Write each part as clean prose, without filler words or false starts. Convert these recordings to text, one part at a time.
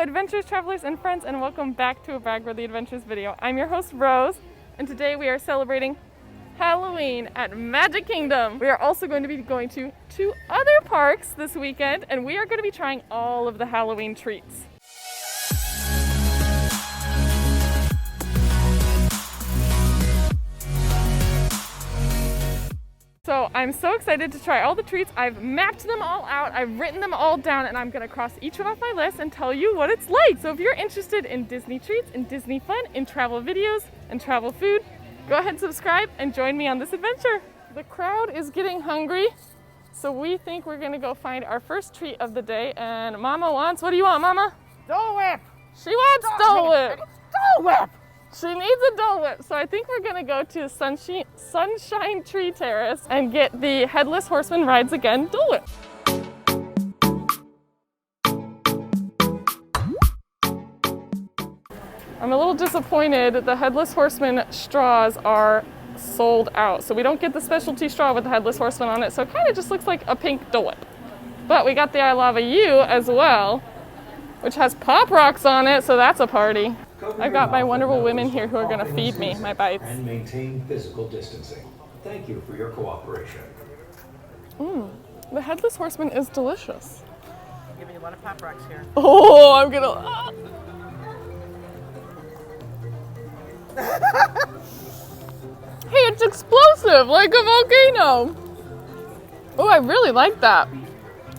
adventurers, travelers, and friends, and welcome back to a Bag Worthy Adventures video. I'm your host, Rose, and today we are celebrating Halloween at Magic Kingdom. We are also going to be going to 2 other parks this weekend, and we are going to be trying all of the Halloween treats. So I'm so excited to try all the treats. I've mapped them all out, I've written them all down, and I'm gonna cross each one off my list and tell you what it's like. So if you're interested in Disney treats, in Disney fun, in travel videos, and travel food, go ahead and subscribe and join me on this adventure. The crowd is getting hungry, so we think we're gonna go find our first treat of the day, and Mama wants, what do you want, Mama? Dole Whip! She wants Dole Whip! Dole Whip! She needs a Dole Whip, so I think we're gonna go to Sunshine Tree Terrace and get the Headless Horseman Rides Again Dole Whip. I'm a little disappointed the Headless Horseman straws are sold out, so we don't get the specialty straw with the Headless Horseman on it, so it kind of just looks like a pink Dole Whip. But we got the I Lava You as well, which has Pop Rocks on it, so that's a party. I've got my wonderful women here who are going to feed me my bites. And maintain physical distancing. Thank you for your cooperation. The Headless Horseman is delicious. I'm giving you one of Pop Rocks here. Oh, I'm going to... Hey, it's explosive, like a volcano. Oh, I really like that.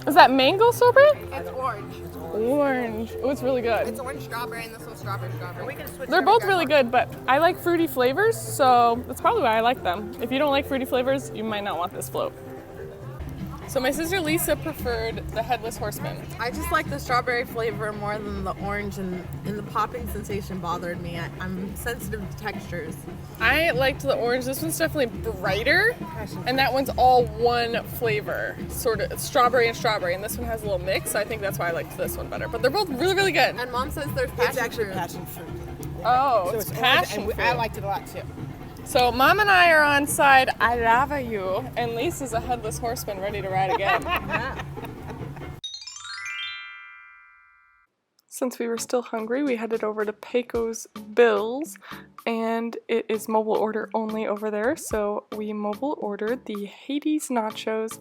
Is that mango sorbet? It's orange. Orange. Oh, it's really good. It's orange strawberry and this one's strawberry. We can switch. They're both really good, but I like fruity flavors, so that's probably why I like them. If you don't like fruity flavors, you might not want this float. So my sister Lisa preferred the Headless Horseman. I just like the strawberry flavor more than the orange, and the popping sensation bothered me. I'm sensitive to textures. I liked the orange. This one's definitely brighter, and that one's all one flavor, sort of strawberry and strawberry, and this one has a little mix, so I think that's why I liked this one better. But they're both really, really good. And Mom says there's passion It's actually fruit. passion fruit. Oh, So it's orange, passion and fruit. I liked it a lot too. So Mom and I are on side I Lava You, and Lisa's a Headless Horseman ready to ride again. Since we were still hungry, we headed over to Pecos Bill's, and it is mobile order only over there. So we mobile ordered the Hades nachos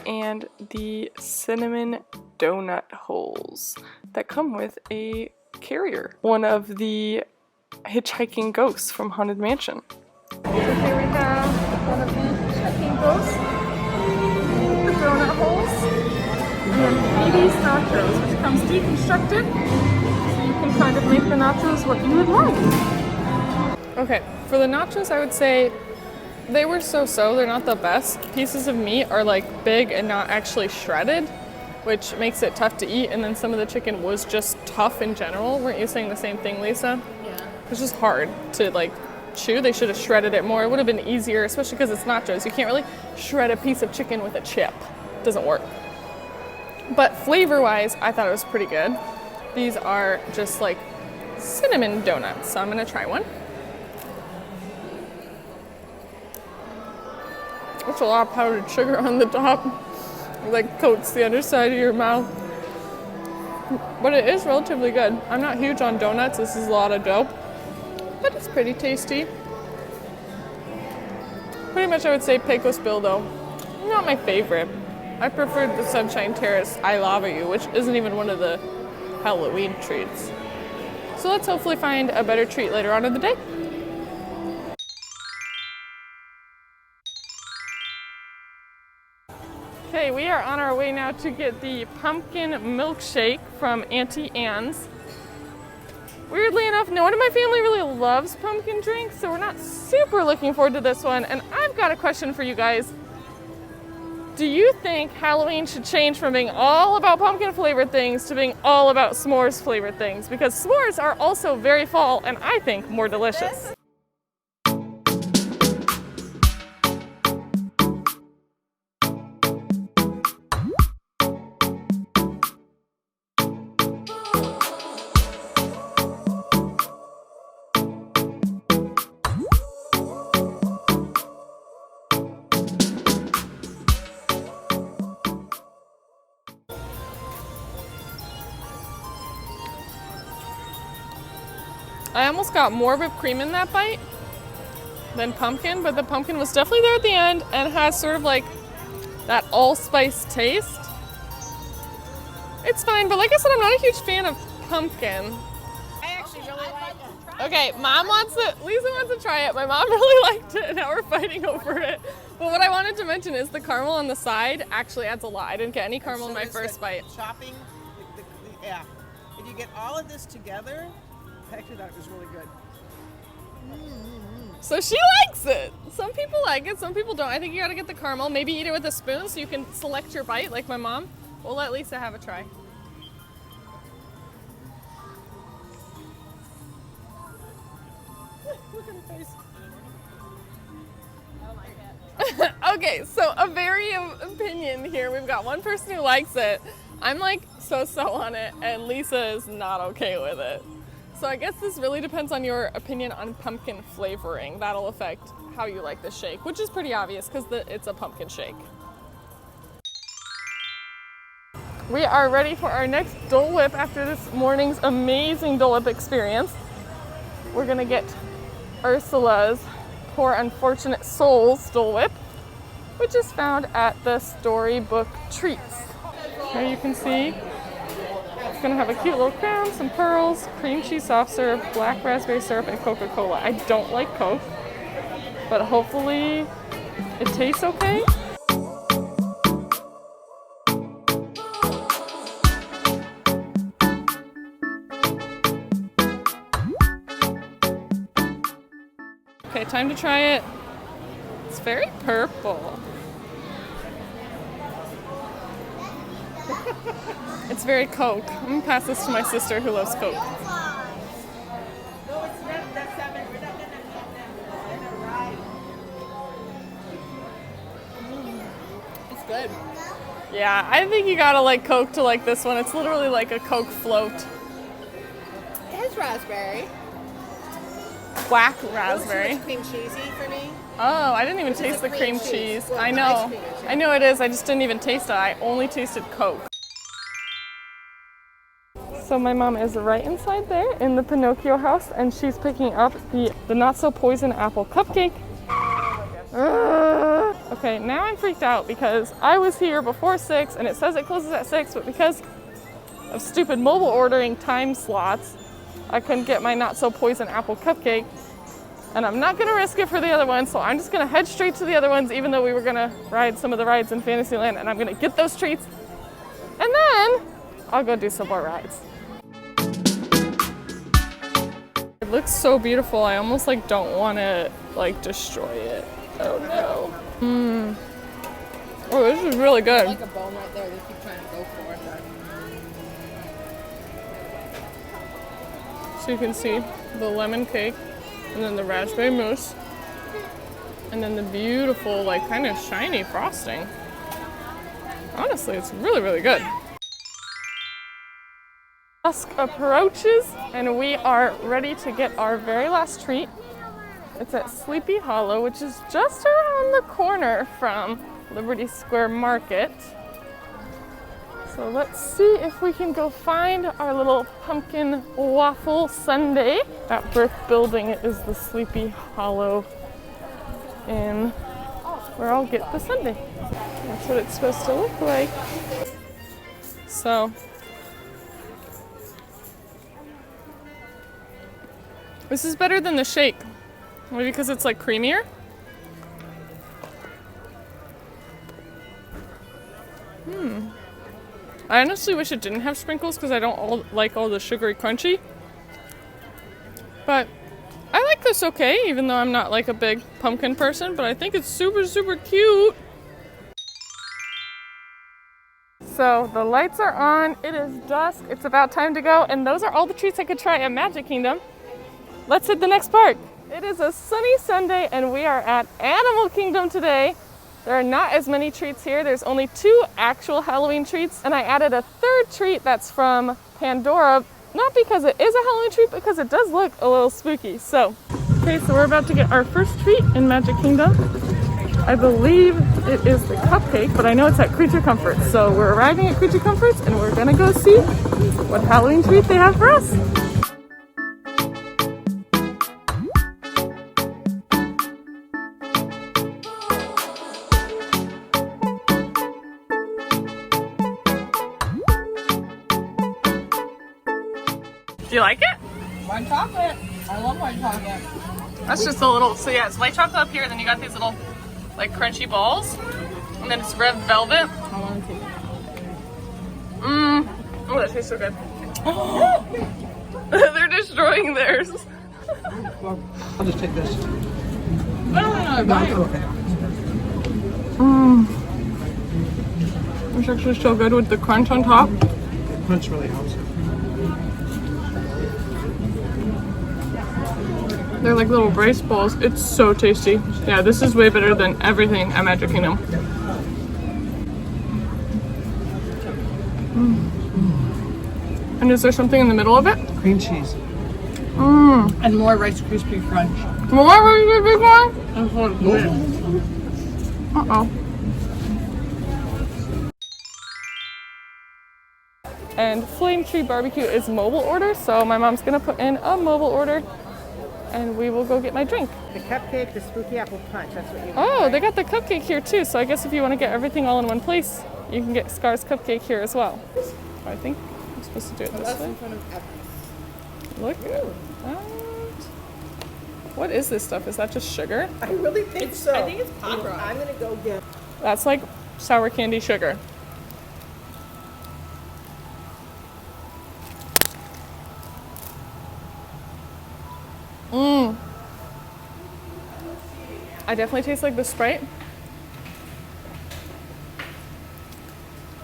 and the cinnamon donut holes that come with a carrier, one of the hitchhiking ghosts from Haunted Mansion. So here we have one of the hitchhiking ghosts, the donut holes, and Hades nachos, which comes deconstructed, so you can kind of make the nachos what you would like. Okay, for the nachos I would say they were so-so, they're not the best. Pieces of meat are like big and not actually shredded, which makes it tough to eat, and then some of the chicken was just tough in general. Weren't you saying the same thing, Lisa? Yeah. It's just hard to like chew. They should have shredded it more. It would have been easier, especially because it's nachos. You can't really shred a piece of chicken with a chip. It doesn't work. But flavor-wise, I thought it was pretty good. These are just like cinnamon donuts, so I'm gonna try one. There's a lot of powdered sugar on the top. It like coats the underside of your mouth. But it is relatively good. I'm not huge on donuts. This is a lot of dough. But it's pretty tasty. Pretty much I would say Pecos Bill though. Not my favorite. I preferred the Sunshine Terrace I Lava You, which isn't even one of the Halloween treats. So let's hopefully find a better treat later on in the day. Okay, we are on our way now to get the pumpkin milkshake from Auntie Anne's. Weirdly enough, no one in my family really loves pumpkin drinks, so we're not super looking forward to this one. And I've got a question for you guys. Do you think Halloween should change from being all about pumpkin flavored things to being all about s'mores flavored things? Because s'mores are also very fall and I think more delicious. I almost got more whipped cream in that bite than pumpkin, but the pumpkin was definitely there at the end and has sort of like that allspice taste. It's fine, but like I said, I'm not a huge fan of pumpkin. I actually really like it. Okay, Lisa wants to try it. My mom really liked it, and now we're fighting over it. But what I wanted to mention is the caramel on the side actually adds a lot. I didn't get any caramel in my first bite. Chopping, yeah. If you get all of this together, I actually thought it was really good. So she likes it. Some people like it, some people don't. I think you gotta get the caramel. Maybe eat it with a spoon so you can select your bite like my mom. We'll let Lisa have a try. Look at her face. Okay, so a very opinion here. We've got one person who likes it. I'm like so on it, and Lisa is not okay with it. So I guess this really depends on your opinion on pumpkin flavoring. That'll affect how you like the shake, which is pretty obvious because it's a pumpkin shake. We are ready for our next Dole Whip after this morning's amazing Dole Whip experience. We're gonna get Ursula's Poor Unfortunate Souls Dole Whip, which is found at the Storybook Treats. Here you can see it's gonna have a cute little crown, some pearls, cream cheese soft serve, black raspberry syrup, and Coca-Cola. I don't like Coke, but hopefully it tastes okay. Okay, time to try it. It's very purple. It's very Coke. I'm gonna pass this to my sister who loves Coke. No, it's not that 7. We're not gonna eat them. Right. It's good. Yeah, I think you gotta like Coke to like this one. It's literally like a Coke float. It has raspberry. Black A little raspberry. too much cream cheesy for me. Oh, I didn't even Which is taste the the cream cream cheese. cheese. Well, I the know. ice cream is, yeah. I know it is. I just didn't even taste it. I only tasted Coke. So my mom is right inside there in the Pinocchio house, and she's picking up the not so poison apple cupcake. Okay, now I'm freaked out because I was here before 6 and it says it closes at 6, but because of stupid mobile ordering time slots, I couldn't get my not so poison apple cupcake. And I'm not gonna risk it for the other ones, so I'm just gonna head straight to the other ones, even though we were gonna ride some of the rides in Fantasyland, and I'm gonna get those treats, and then I'll go do some more rides. It looks so beautiful, I almost like don't wanna like destroy it. Oh no. Oh, this is really good. Like a bone right there. They keep trying to go for it. So you can see the lemon cake, and then the raspberry mousse, and then the beautiful, like kind of shiny frosting. Honestly, it's really good. Dusk approaches, and we are ready to get our very last treat. It's at Sleepy Hollow, which is just around the corner from Liberty Square Market. So let's see if we can go find our little pumpkin waffle sundae. That brick building is the Sleepy Hollow Inn, where I'll get the sundae. That's what it's supposed to look like. So, this is better than the shake. Maybe because it's like creamier. I honestly wish it didn't have sprinkles because I don't like all the sugary crunchy. But I like this okay, even though I'm not like a big pumpkin person, but I think it's super cute. So the lights are on, it is dusk, it's about time to go, and those are all the treats I could try at Magic Kingdom. Let's hit the next park. It is a sunny Sunday and we are at Animal Kingdom today. There are not as many treats here. There's only 2 actual Halloween treats, and I added a 3rd treat that's from Pandora, not because it is a Halloween treat, because it does look a little spooky. So we're about to get our first treat in Magic Kingdom. I believe it is the cupcake, but I know it's at Creature Comforts. So we're arriving at Creature Comforts, and we're gonna go see what Halloween treat they have for us. Do you like it? White chocolate. I love white chocolate. That's just a little, so yeah, it's white chocolate up here, then you got these little like crunchy balls, and then it's red velvet. I want to taste it. Mmm. Oh, that tastes so good. They're destroying theirs. I'll just take this. I don't know about it. Mmm. It's actually so good with the crunch on top. The crunch really helps it. They're like little rice balls. It's so tasty. Yeah, this is way better than everything at Magic Kingdom. And is there something in the middle of it? Cream cheese. And more Rice Krispie Crunch. More Rice Krispie Crunch? That's what it's good. Uh-oh. And Flame Tree Barbecue is mobile order, so my mom's gonna put in a mobile order and we will go get my drink. The cupcake, the spooky apple punch, that's what you Oh, they got the cupcake here too, so I guess if you want to get everything all in one place, you can get Scar's Cupcake here as well. I think I'm supposed to do it this way. Look at that. What is this stuff? Is that just sugar? I really think so. I think it's pop rock. I'm gonna go get. That's like sour candy sugar. Mmm. I definitely taste like the Sprite.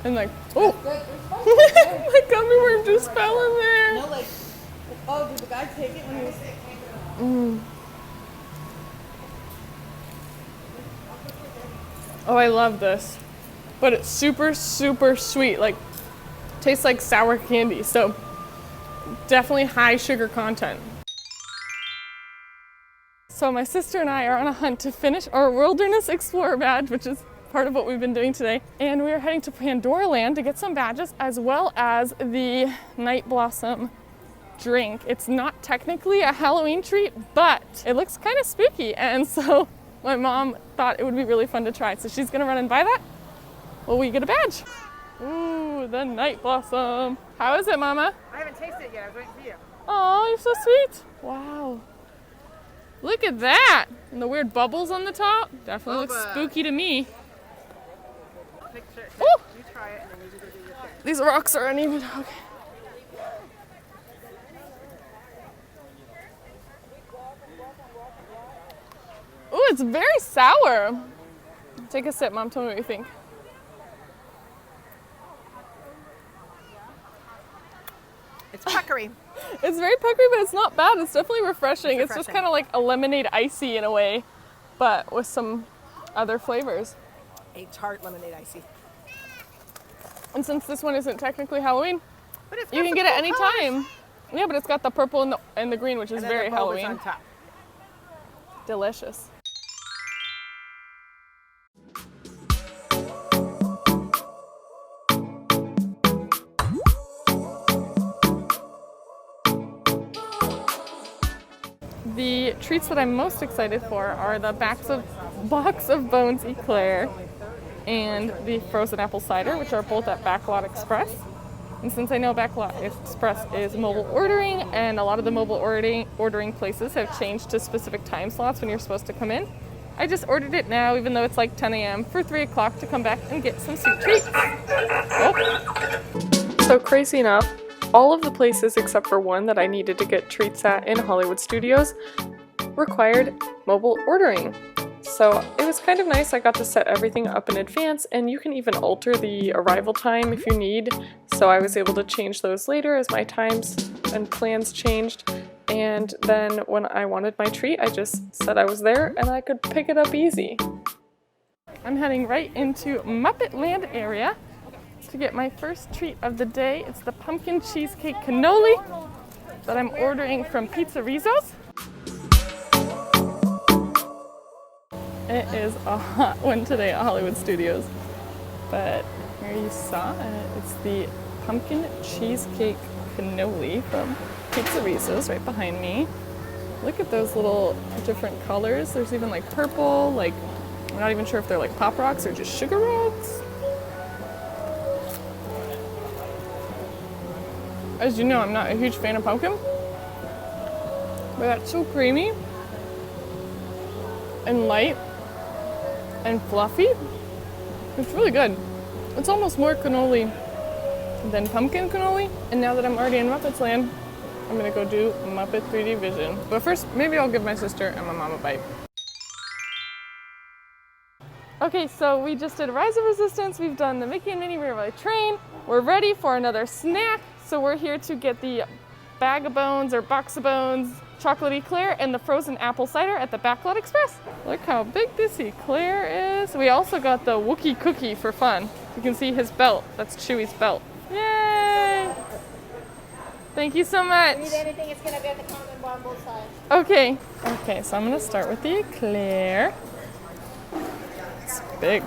And like, oh! My gummy worm just fell in there. No, like, oh, did the guy take it when he was... Oh, I love this. But it's super, super sweet. Like, tastes like sour candy. So, definitely high sugar content. So my sister and I are on a hunt to finish our Wilderness Explorer badge, which is part of what we've been doing today. And we are heading to Pandora Land to get some badges, as well as the Night Blossom drink. It's not technically a Halloween treat, but it looks kind of spooky. And so my mom thought it would be really fun to try. So she's gonna run and buy that while we get a badge. Ooh, the Night Blossom. How is it, Mama? I haven't tasted it yet. I was waiting for you. Oh, you're so sweet. Wow. Look at that. And the weird bubbles on the top. Definitely looks spooky to me. Picture. Ooh. You try it and then you go do your thing. These rocks are uneven. Okay. Ooh, it's very sour. Take a sip, Mom. Tell me what you think. It's puckery. It's very puckery, but it's not bad. It's definitely refreshing. It's just kind of like a lemonade icy in a way, but with some other flavors. A tart lemonade icy. And since this one isn't technically Halloween, But it's you can get it any time. Yeah, but it's got the purple and the green, which is and then very the bulb is Halloween. on top. Delicious. The treats that I'm most excited for are the box of bones eclair and the frozen apple cider, which are both at Backlot Express. And since I know Backlot Express is mobile ordering, and a lot of the mobile ordering places have changed to specific time slots when you're supposed to come in, I just ordered it now, even though it's like 10 a.m. for 3 o'clock to come back and get some sweet treats. Oh. So crazy enough, all of the places except for one that I needed to get treats at in Hollywood Studios required mobile ordering. So it was kind of nice. I got to set everything up in advance, and you can even alter the arrival time if you need. So I was able to change those later as my times and plans changed. And then when I wanted my treat, I just said I was there and I could pick it up easy. I'm heading right into Muppet Land area to get my first treat of the day. It's the pumpkin cheesecake cannoli that I'm ordering from Pizza Rizzo's. It is a hot one today at Hollywood Studios, but here you saw it. It's the pumpkin cheesecake cannoli from Pizza Rizzo's right behind me. Look at those little different colors. There's even like purple, like I'm not even sure if they're like Pop Rocks or just sugar rocks. As you know, I'm not a huge fan of pumpkin, but that's so creamy and light and fluffy. It's really good. It's almost more cannoli than pumpkin cannoli. And now that I'm already in Muppets Land, I'm gonna go do Muppet 3D Vision. But first, maybe I'll give my sister and my mom a bite. Okay, so we just did Rise of Resistance. We've done the Mickey and Minnie Railway Train. We're ready for another snack. So we're here to get the bag of bones or box of bones, chocolate eclair, and the frozen apple cider at the Backlot Express. Look how big this eclair is. We also got the Wookiee cookie for fun. You can see his belt. That's Chewie's belt. Yay! Thank you so much. If you need anything, it's gonna be at the counter bar on both sides. Okay. Okay, so I'm gonna start with the eclair. It's big.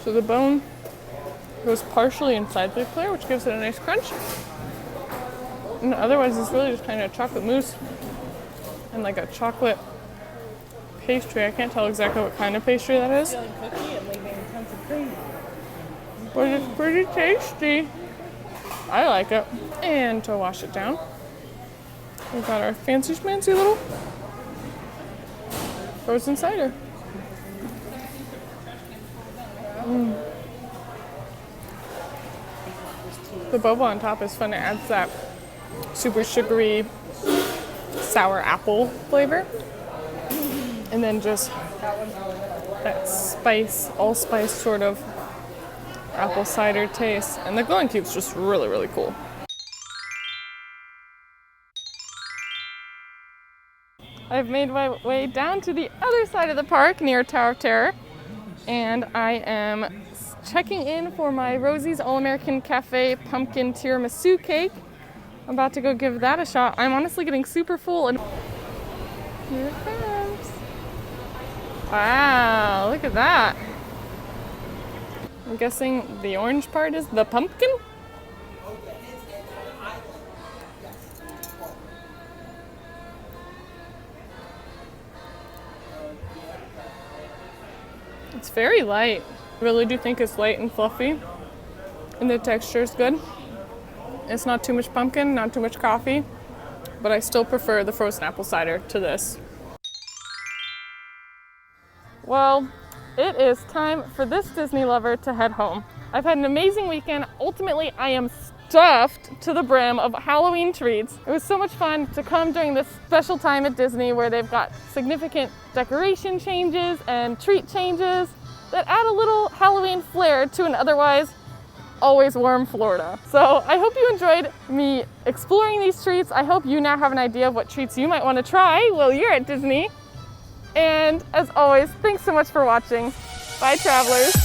So the bone goes partially inside the eclair, which gives it a nice crunch. And otherwise, it's really just kind of chocolate mousse and like a chocolate pastry. I can't tell exactly what kind of pastry that is. Cookie and leaving tons of cream. But it's pretty tasty. I like it. And to wash it down, we've got our fancy schmancy little frozen cider. The boba on top is fun. It adds that super sugary, sour apple flavor. And then just that spice, allspice sort of apple cider taste. And the glowing cube's just really, really cool. I've made my way down to the other side of the park near Tower of Terror. And I am checking in for my Rosies AllAmerican Cafe pumpkin tiramisu cake. I'm about to go give that a shot. I'm honestly getting super full and here it comes. Wow, look at that. I'm guessing the orange part is the pumpkin? It's very light. I really do think it's light and fluffy, and the texture is good. It's not too much pumpkin, not too much coffee, but I still prefer the frozen apple cider to this. Well, it is time for this Disney lover to head home. I've had an amazing weekend. Ultimately, I am stuffed to the brim of Halloween treats. It was so much fun to come during this special time at Disney where they've got significant decoration changes and treat changes that add a little Halloween flair to an otherwise always warm Florida. So I hope you enjoyed me exploring these treats. I hope you now have an idea of what treats you might want to try while you're at Disney. And as always, thanks so much for watching. Bye, travelers.